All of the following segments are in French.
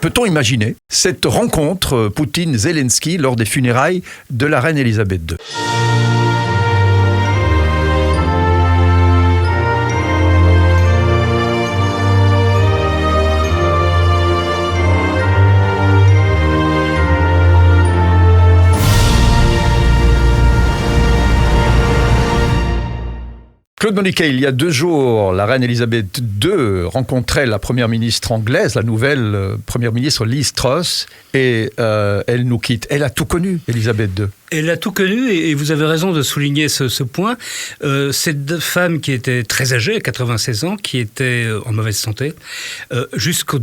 Peut-on imaginer cette rencontre Poutine-Zelensky lors des funérailles de la reine Elisabeth II ? Claude Moniquet, il y a 2 jours, la reine Elisabeth II rencontrait la première ministre anglaise, la nouvelle première ministre Liz Truss, et elle nous quitte. Elle a tout connu, Elisabeth II. Elle a tout connu et vous avez raison de souligner ce point. Cette femme qui était très âgée, 96 ans, qui était en mauvaise santé, jusqu'au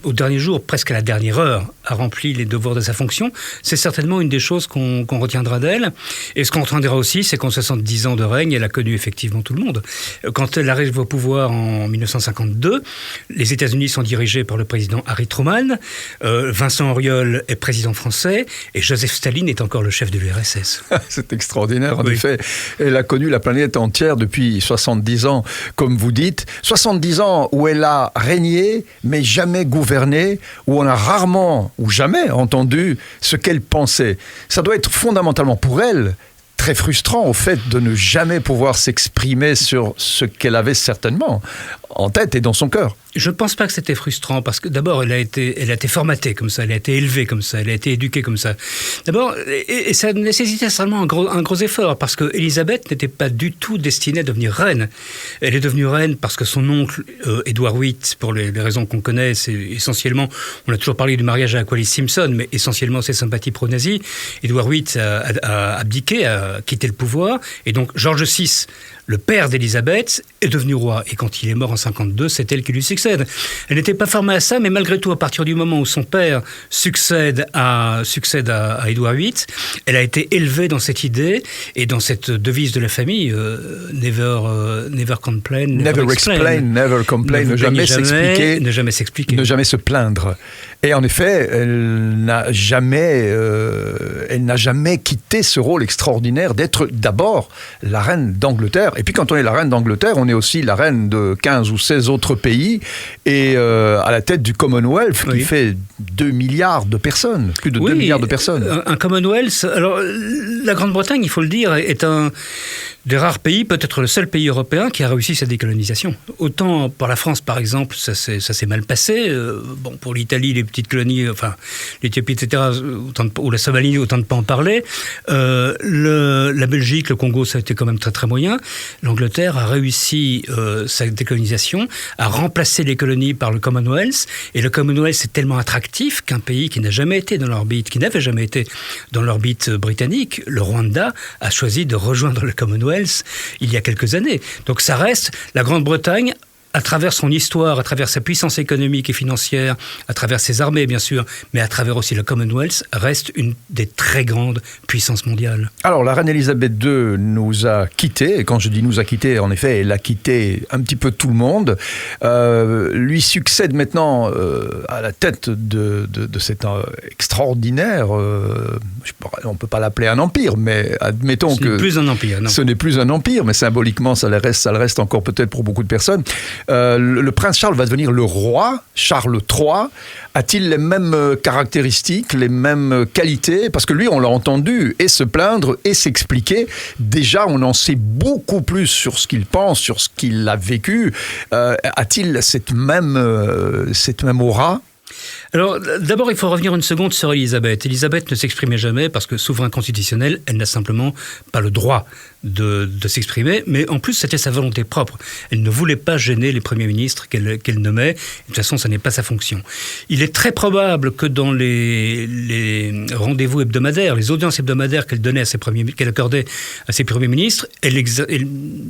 dernier jour, presque à la dernière heure, a rempli les devoirs de sa fonction. C'est certainement une des choses qu'on retiendra d'elle. Et ce qu'on retiendra aussi, c'est qu'en 70 ans de règne, elle a connu effectivement tout le monde. Quand elle arrive au pouvoir en 1952, les États-Unis sont dirigés par le président Harry Truman, Vincent Auriol est président français et Joseph Staline est encore le chef de l'URSS. C'est extraordinaire, en effet. Elle a connu la planète entière depuis 70 ans, comme vous dites. 70 ans où elle a régné, mais jamais gouverné, où on a rarement ou jamais entendu ce qu'elle pensait. Ça doit être fondamentalement pour elle très frustrant au fait de ne jamais pouvoir s'exprimer sur ce qu'elle avait certainement en tête et dans son cœur. Je ne pense pas que c'était frustrant parce que d'abord elle a été formatée comme ça, elle a été élevée comme ça, elle a été éduquée comme ça. D'abord, et ça nécessitait seulement un gros effort parce que Elisabeth n'était pas du tout destinée à devenir reine. Elle est devenue reine parce que son oncle Édouard VIII, pour les raisons qu'on connaît, c'est essentiellement, on a toujours parlé du mariage avec Wallis Simpson, mais essentiellement ses sympathies pro-nazis. Édouard VIII a abdiqué, a quitté le pouvoir, et donc George VI, le père d'Elisabeth, est devenu roi. Et quand il est mort en 52, c'est elle qui lui succède. Elle n'était pas formée à ça, mais malgré tout, à partir du moment où son père succède à Édouard VIII, elle a été élevée dans cette idée et dans cette devise de la famille, never complain, never explain, never complain, ne jamais s'expliquer, ne jamais se plaindre. Et en effet, elle n'a jamais quitté ce rôle extraordinaire d'être d'abord la reine d'Angleterre. Et puis quand on est la reine d'Angleterre, on est aussi la reine de 15 ou 16 autres pays et à la tête du Commonwealth qui fait 2 milliards de personnes, plus de 2 milliards de personnes. Un Commonwealth, alors la Grande-Bretagne, il faut le dire, est un des rares pays, peut-être le seul pays européen qui a réussi sa décolonisation. Autant pour la France, par exemple, ça s'est mal passé. Pour l'Italie, les petites colonies, enfin l'Éthiopie, etc., ou la Somalie, autant de pas en parler. La Belgique, le Congo, ça a été quand même très très moyen. L'Angleterre a réussi sa décolonisation, a remplacé les colonies par le Commonwealth. Et le Commonwealth, c'est tellement attractif qu'un pays qui n'avait jamais été dans l'orbite britannique, le Rwanda, a choisi de rejoindre le Commonwealth il y a quelques années. Donc ça reste la Grande-Bretagne, à travers son histoire, à travers sa puissance économique et financière, à travers ses armées bien sûr, mais à travers aussi le Commonwealth, reste une des très grandes puissances mondiales. Alors la reine Elisabeth II nous a quittés, et quand je dis nous a quittés, en effet, elle a quitté un petit peu tout le monde. Lui succède maintenant à la tête de cet extraordinaire, on ne peut pas l'appeler un empire, mais admettons que... Ce n'est plus un empire, non. Ce n'est plus un empire, mais symboliquement, ça le reste encore peut-être pour beaucoup de personnes. Le prince Charles va devenir le roi, Charles III. A-t-il les mêmes caractéristiques, les mêmes qualités ? Parce que lui, on l'a entendu et se plaindre et s'expliquer. Déjà, on en sait beaucoup plus sur ce qu'il pense, sur ce qu'il a vécu. A-t-il cette même aura ? Alors, d'abord, il faut revenir une seconde sur Elisabeth. Elisabeth ne s'exprimait jamais parce que, souverain constitutionnel, elle n'a simplement pas le droit de s'exprimer, mais en plus, c'était sa volonté propre. Elle ne voulait pas gêner les premiers ministres qu'elle nommait. De toute façon, ça n'est pas sa fonction. Il est très probable que dans les rendez-vous hebdomadaires, les audiences hebdomadaires qu'elle accordait à ses premiers ministres, elle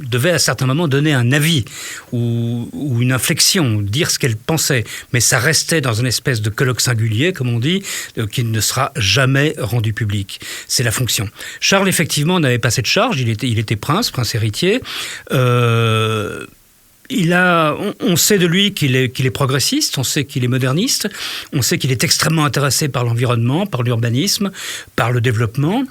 devait à certains moments donner un avis ou une inflexion, dire ce qu'elle pensait. Mais ça restait dans une espèce de colloque singulier, comme on dit, qui ne sera jamais rendu public. C'est la fonction. Charles, effectivement, n'avait pas cette charge. Il était prince héritier. On sait de lui qu'il est progressiste, on sait qu'il est moderniste, on sait qu'il est extrêmement intéressé par l'environnement, par l'urbanisme, par le développement.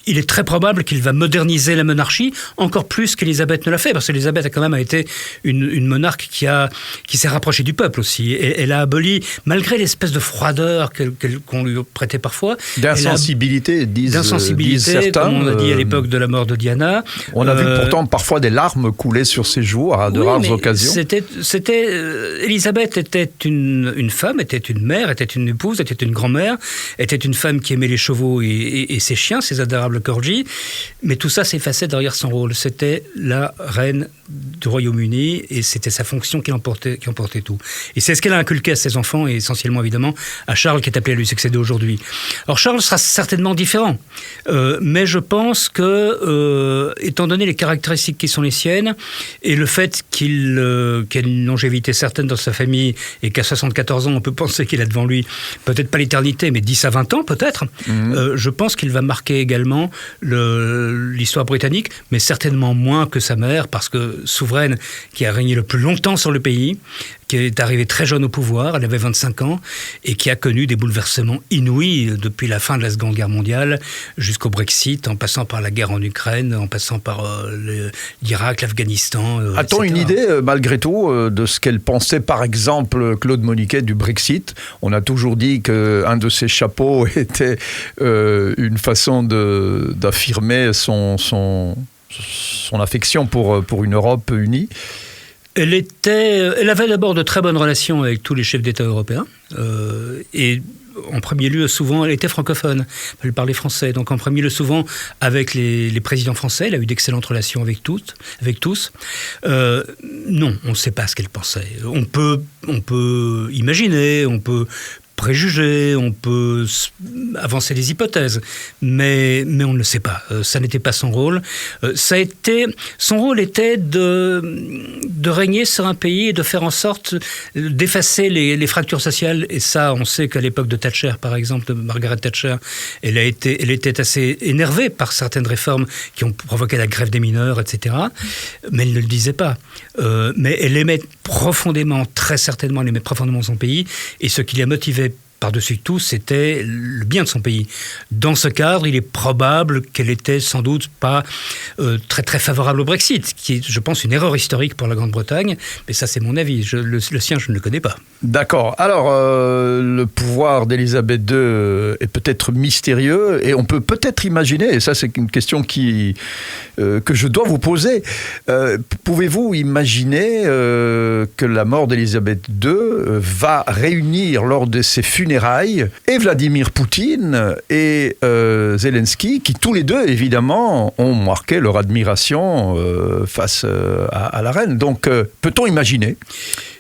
il est très probable qu'il va moderniser la monarchie encore plus qu'Élisabeth ne l'a fait, parce qu'Élisabeth a quand même été une monarque qui s'est rapprochée du peuple aussi. Et elle a aboli, malgré l'espèce de froideur qu'on lui prêtait parfois... D'insensibilité, disent certains. Comme on a dit à l'époque de la mort de Diana. On a vu pourtant parfois des larmes couler sur ses joues à de rares occasions. Élisabeth était une femme, était une mère, était une épouse, était une grand-mère, était une femme qui aimait les chevaux et ses chiens, ses adorables corgis, mais tout ça s'effaçait derrière son rôle. C'était la reine du Royaume-Uni et c'était sa fonction qui emportait tout. Et c'est ce qu'elle a inculqué à ses enfants et essentiellement évidemment à Charles qui est appelé à lui succéder aujourd'hui. Alors Charles sera certainement différent, mais je pense que, étant donné les caractéristiques qui sont les siennes et le fait qu'il ait une longévité certaine dans sa famille et qu'à 74 ans on peut penser qu'il a devant lui peut-être pas l'éternité mais 10 à 20 ans peut-être, je pense qu'il va marquer également l'histoire britannique, mais certainement moins que sa mère, parce que souveraine qui a régné le plus longtemps sur le pays, qui est arrivée très jeune au pouvoir, elle avait 25 ans, et qui a connu des bouleversements inouïs depuis la fin de la Seconde Guerre mondiale jusqu'au Brexit, en passant par la guerre en Ukraine, en passant par l'Irak, l'Afghanistan, A-t-on une idée, malgré tout, de ce qu'elle pensait, par exemple, Claude Moniquet, du Brexit ? On a toujours dit qu'un de ses chapeaux était une façon d'affirmer son affection pour une Europe unie. Elle avait d'abord de très bonnes relations avec tous les chefs d'État européens. Et en premier lieu, souvent, elle était francophone. Elle parlait français. Donc, en premier lieu, souvent, avec les présidents français. Elle a eu d'excellentes relations avec tous. Non, on ne sait pas ce qu'elle pensait. On peut imaginer, on peut préjuger, on peut avancer des hypothèses, mais on ne le sait pas. Ça n'était pas son rôle. Son rôle était de régner sur un pays et de faire en sorte d'effacer les fractures sociales. Et ça, on sait qu'à l'époque de Thatcher, par exemple, de Margaret Thatcher, elle était assez énervée par certaines réformes qui ont provoqué la grève des mineurs, etc. Mais elle ne le disait pas. Mais elle aimait profondément, très certainement, elle aimait profondément son pays, et ce qui la motivait par-dessus tout, c'était le bien de son pays. Dans ce cadre, il est probable qu'elle était sans doute pas très très favorable au Brexit, qui est, je pense, une erreur historique pour la Grande-Bretagne, mais ça c'est mon avis. Le sien, je ne le connais pas. D'accord. Alors, le pouvoir d'Élisabeth II est peut-être mystérieux, et on peut peut-être imaginer, et ça c'est une question que je dois vous poser, pouvez-vous imaginer que la mort d'Élisabeth II va réunir lors de ses funérailles et Vladimir Poutine et Zelensky, qui tous les deux, évidemment, ont marqué leur admiration face à la reine. Donc, peut-on imaginer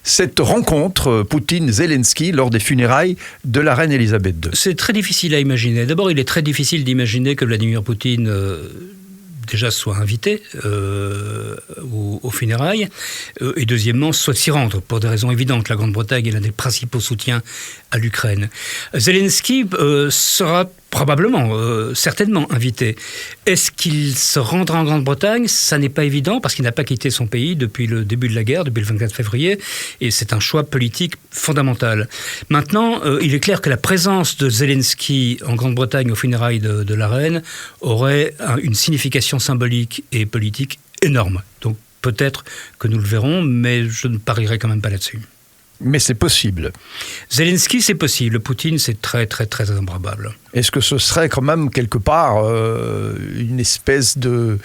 cette rencontre Poutine-Zelensky lors des funérailles de la reine Élisabeth II ? C'est très difficile à imaginer. D'abord, il est très difficile d'imaginer que Vladimir Poutine déjà soit invité aux funérailles, et deuxièmement, soit s'y rendre, pour des raisons évidentes. La Grande-Bretagne est l'un des principaux soutiens à l'Ukraine. Zelensky sera probablement, certainement invité. Est-ce qu'il se rendra en Grande-Bretagne ? Ça n'est pas évident, parce qu'il n'a pas quitté son pays depuis le début de la guerre, depuis le 24 février, et c'est un choix politique fondamental. Maintenant, il est clair que la présence de Zelensky en Grande-Bretagne aux funérailles de la reine aurait une signification symbolique et politique énorme. Donc peut-être que nous le verrons, mais je ne parierai quand même pas là-dessus. Mais c'est possible. Zelensky, c'est possible. Poutine, c'est très, très, très improbable. Est-ce que ce serait quand même quelque part une espèce de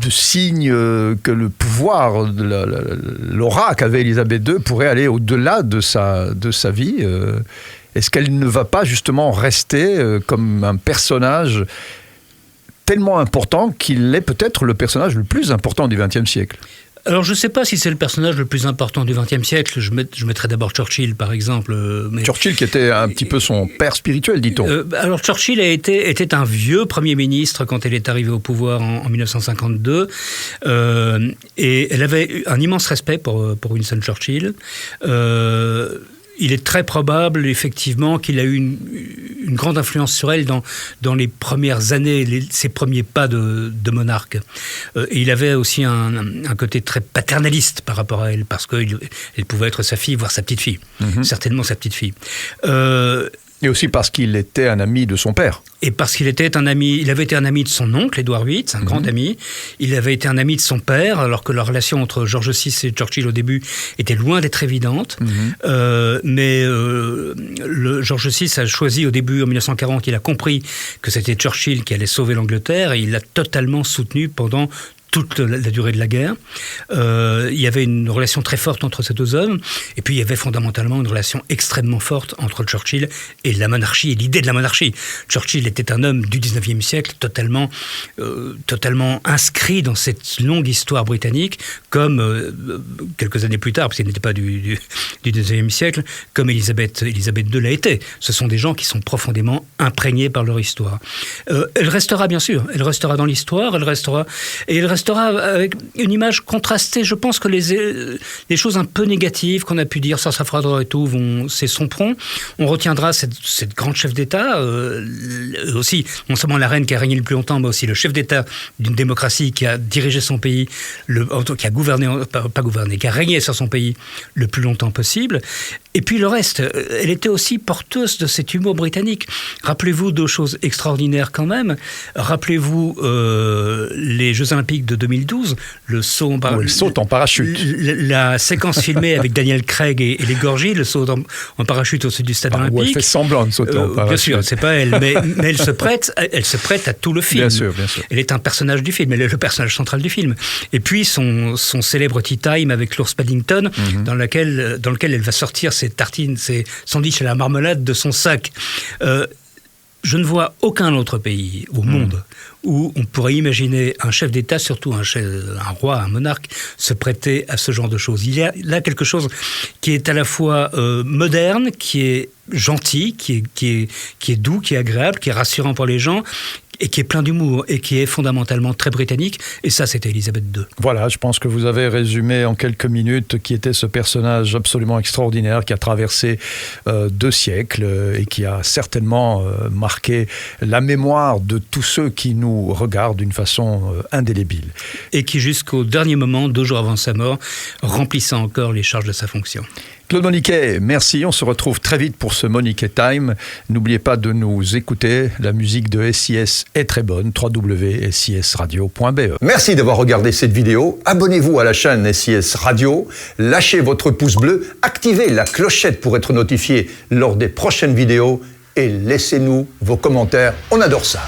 signe que le pouvoir, l'aura qu'avait Élisabeth II pourrait aller au-delà de sa vie ? Est-ce qu'elle ne va pas justement rester comme un personnage tellement important qu'il est peut-être le personnage le plus important du XXe siècle ? Alors, je ne sais pas si c'est le personnage le plus important du XXe siècle. Je mettrais d'abord Churchill, par exemple. Churchill, qui était un petit peu son père spirituel, dit-on. Alors, Churchill était un vieux Premier ministre quand elle est arrivée au pouvoir en 1952. Et elle avait un immense respect pour Winston Churchill. Il est très probable, effectivement, qu'il a eu une grande influence sur elle dans les premières années, ses premiers pas de monarque. Et il avait aussi un côté très paternaliste par rapport à elle, parce qu'elle pouvait être sa fille, voire sa petite-fille. Certainement sa petite-fille. Et aussi parce qu'il était un ami de son père. Et parce qu'il était un ami, il avait été un ami de son oncle, Édouard VIII, un grand ami. Il avait été un ami de son père, alors que la relation entre George VI et Churchill au début était loin d'être évidente. Mais George VI a choisi au début, en 1940, il a compris que c'était Churchill qui allait sauver l'Angleterre et il l'a totalement soutenu pendant toute la durée de la guerre. Il y avait une relation très forte entre ces deux hommes, et puis il y avait fondamentalement une relation extrêmement forte entre Churchill et la monarchie, et l'idée de la monarchie. Churchill était un homme du 19e siècle totalement inscrit dans cette longue histoire britannique, comme quelques années plus tard, parce qu'il n'était pas du 19e siècle, comme Élisabeth II l'a été. Ce sont des gens qui sont profondément imprégnés par leur histoire. Elle restera, bien sûr, elle restera dans l'histoire, elle restera avec une image contrastée. Je pense que les choses un peu négatives qu'on a pu dire, ça fera droit et tout, s'estomperont. On retiendra cette grande chef d'État, aussi, non seulement la reine qui a régné le plus longtemps, mais aussi le chef d'État d'une démocratie qui a dirigé son pays, qui a gouverné, qui a régné sur son pays le plus longtemps possible. Et puis le reste, elle était aussi porteuse de cet humour britannique. Rappelez-vous deux choses extraordinaires quand même. Rappelez-vous les Jeux Olympiques de 2012, le saut en parachute. La séquence filmée avec Daniel Craig et les Gorgis, le saut en parachute au-dessus du stade olympique. Elle fait semblant de sauter en parachute. Bien sûr, c'est pas elle, mais elle se prête à tout le film. Bien sûr. Elle est un personnage du film, elle est le personnage central du film. Et puis son célèbre tea time avec l'ours Paddington, dans lequel elle va sortir ses tartines, ses sandwichs à la marmelade de son sac. Je ne vois aucun autre pays au monde où on pourrait imaginer un chef d'État, surtout un roi, un monarque, se prêter à ce genre de choses. Il y a là quelque chose qui est à la fois moderne, qui est gentil, qui est doux, qui est agréable, qui est rassurant pour les gens, et qui est plein d'humour, et qui est fondamentalement très britannique, et ça, c'était Élisabeth II. Voilà, je pense que vous avez résumé en quelques minutes qui était ce personnage absolument extraordinaire, qui a traversé 2 siècles, et qui a certainement marqué la mémoire de tous ceux qui nous regardent d'une façon indélébile. Et qui, jusqu'au dernier moment, 2 jours avant sa mort, remplissait encore les charges de sa fonction. Claude Moniquet, merci. On se retrouve très vite pour ce Moniquet Time. N'oubliez pas de nous écouter. La musique de SIS est très bonne. www.sisradio.be. Merci d'avoir regardé cette vidéo. Abonnez-vous à la chaîne SIS Radio. Lâchez votre pouce bleu. Activez la clochette pour être notifié lors des prochaines vidéos. Et laissez-nous vos commentaires. On adore ça.